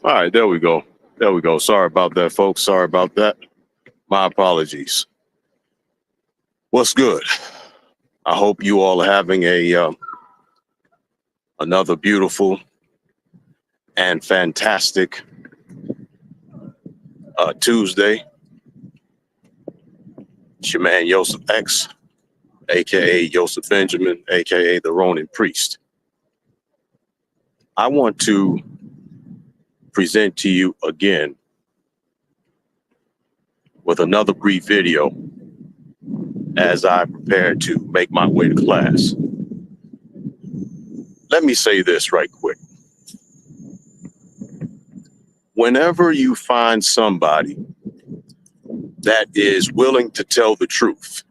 All right, there we go. There we go. Sorry about that, folks. Sorry about that. My apologies. What's good? I hope you all are having a another beautiful and fantastic Tuesday. It's your man Yosef X, aka Yosef Benjamin, aka the Ronin Priest. I want to present to you again with another brief video as I prepare to make my way to class. Let me say this right quick. Whenever you find somebody that is willing to tell the truth,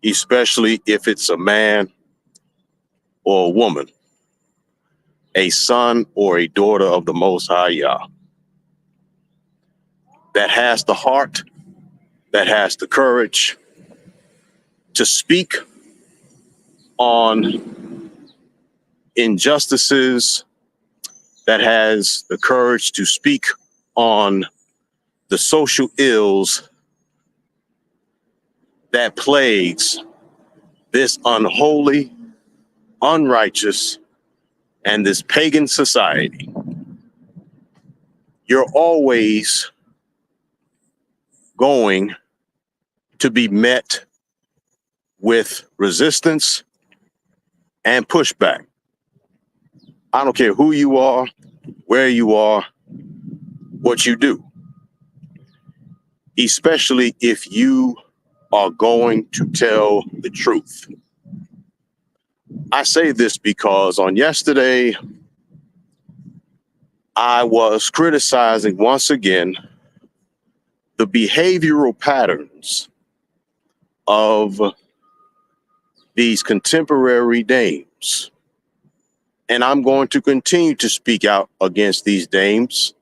especially if it's a man or a woman, a son or a daughter of the Most High YAH, that has the heart, that has the courage to speak on injustices, that has the courage to speak on the social ills that plagues this unholy, unrighteous, and this pagan society, you're always going to be met with resistance and pushback. I don't care who you are, where you are, what you do, especially if you are going to tell the truth. I say this because on yesterday, I was criticizing once again the behavioral patterns of these contemporary dames. And I'm going to continue to speak out against these dames,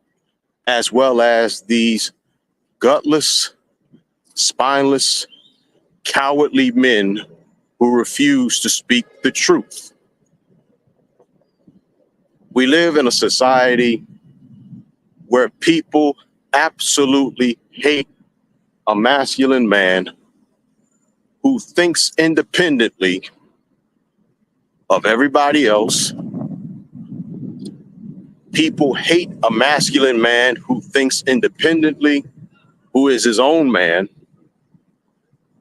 as well as these gutless, spineless, cowardly men who refuse to speak the truth. We live in a society where people absolutely hate a masculine man who thinks independently of everybody else. People hate a masculine man who thinks independently, who is his own man,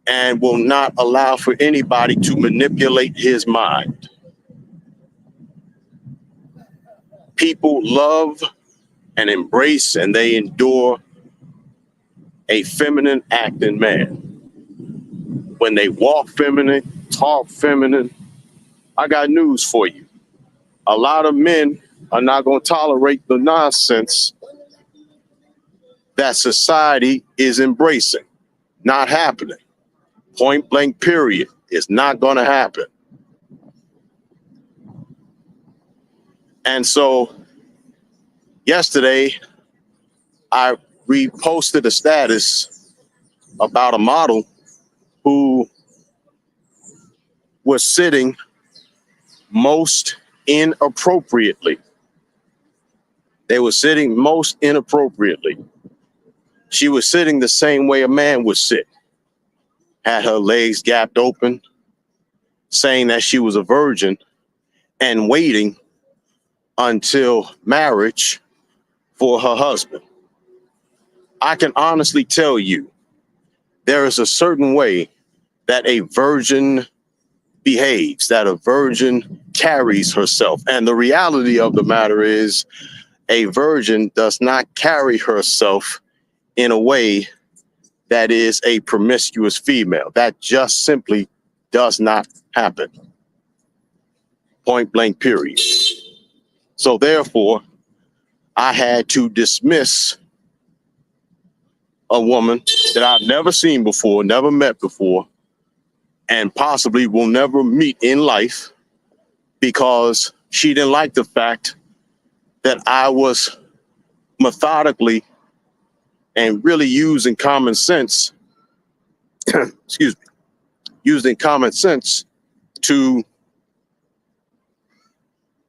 and will not allow for anybody to manipulate his mind. People love and embrace and they endure a feminine acting man. When they walk feminine, talk feminine, I got news for you. A lot of men are not going to tolerate the nonsense that society is embracing. Not happening. Point blank, period. It's not going to happen. And so yesterday, I reposted a status about a model who was sitting most inappropriately. They were sitting most inappropriately. She was sitting the same way a man would sit, had her legs gapped open, saying that she was a virgin and waiting until marriage for her husband. I can honestly tell you, there is a certain way that a virgin behaves, that a virgin carries herself. And the reality of the matter is, a virgin does not carry herself in a way that is a promiscuous female. That just simply does not happen. Point blank, period. So therefore, I had to dismiss a woman that I've never seen before, never met before, and possibly will never meet in life, because she didn't like the fact that I was methodically and really using common sense, excuse me, using common sense to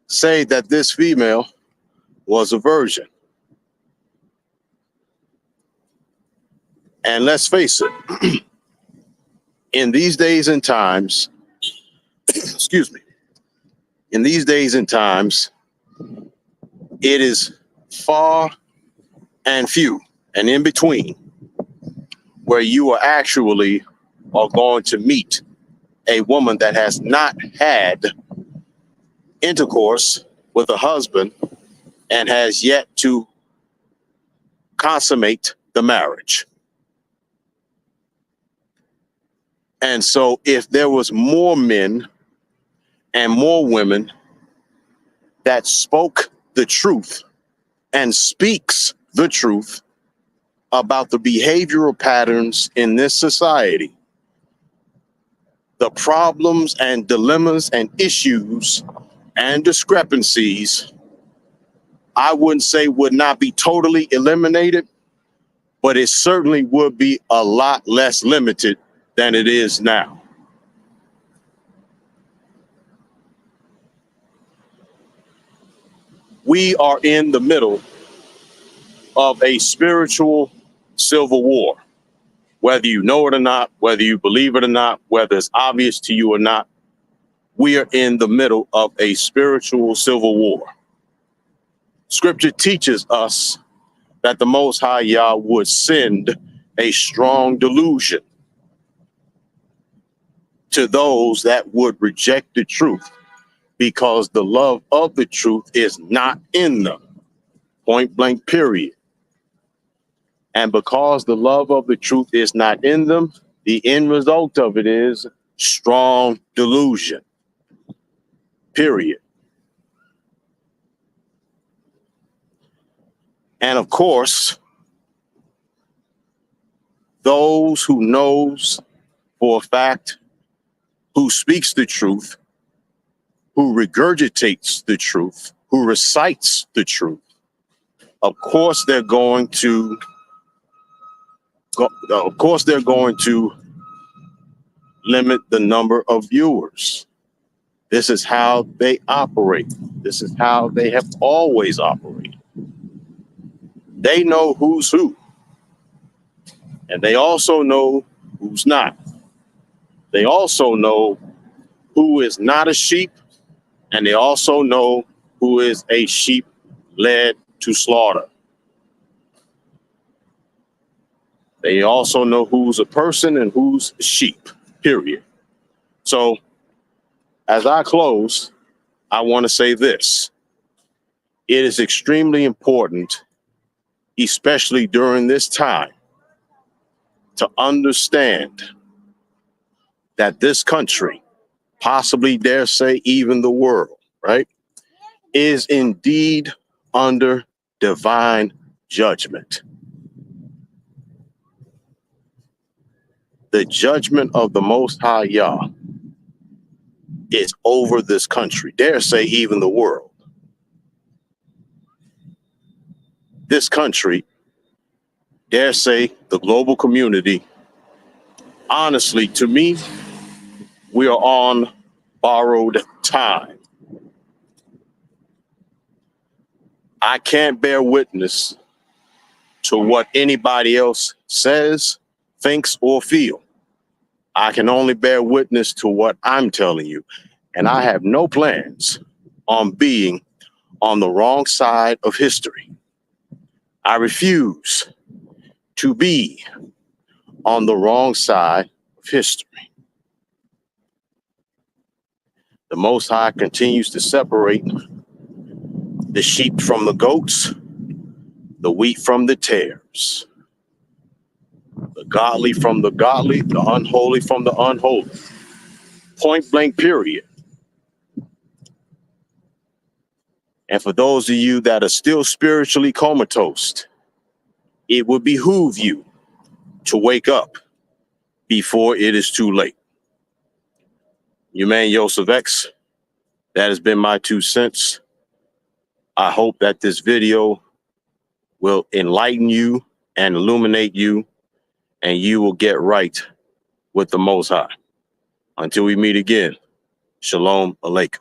say that this female was a virgin. And let's face it, in these days and times, excuse me, in these days and times, it is far and few and in between where you are going to meet a woman that has not had intercourse with a husband and has yet to consummate the marriage. And so if there was more men and more women that spoke the truth and speaks the truth about the behavioral patterns in this society, the problems and dilemmas and issues and discrepancies, I wouldn't say would not be totally eliminated, but it certainly would be a lot less limited than it is now. We are in the middle of a spiritual civil war. Whether you know it or not, whether you believe it or not, whether it's obvious to you or not, we are in the middle of a spiritual civil war. Scripture teaches us that the Most High Yah would send a strong delusion to those that would reject the truth because the love of the truth is not in them. Point blank, period. And because the love of the truth is not in them, the end result of it is strong delusion. Period. And of course, those who knows for a fact, who speaks the truth, who regurgitates the truth, who recites the truth, of course they're going to limit the number of viewers. This is how they operate. This is how they have always operated. They know who's who, and they also know who's not. They also know who is not a sheep, and they also know who is a sheep led to slaughter. They also know who's a person and who's a sheep, period. So as I close, I want to say this. It is extremely important, especially during this time, to understand that this country, possibly dare say even the world, right, is indeed under divine judgment. The judgment of the Most High Yah is over this country, dare say even the world. This country, dare say the global community, honestly, to me, we are on borrowed time. I can't bear witness to what anybody else says, thinks, or feel. I can only bear witness to what I'm telling you. And I have no plans on being on the wrong side of history. I refuse to be on the wrong side of history. The Most High continues to separate the sheep from the goats, the wheat from the tares, the godly from the godly, the unholy from the unholy. Point blank, period. And for those of you that are still spiritually comatose, it would behoove you to wake up before it is too late. Your man Yosef X, that has been my 2 cents. I hope that this video will enlighten you and illuminate you, and you will get right with the Most High. Until we meet again, Shalom Aleichem.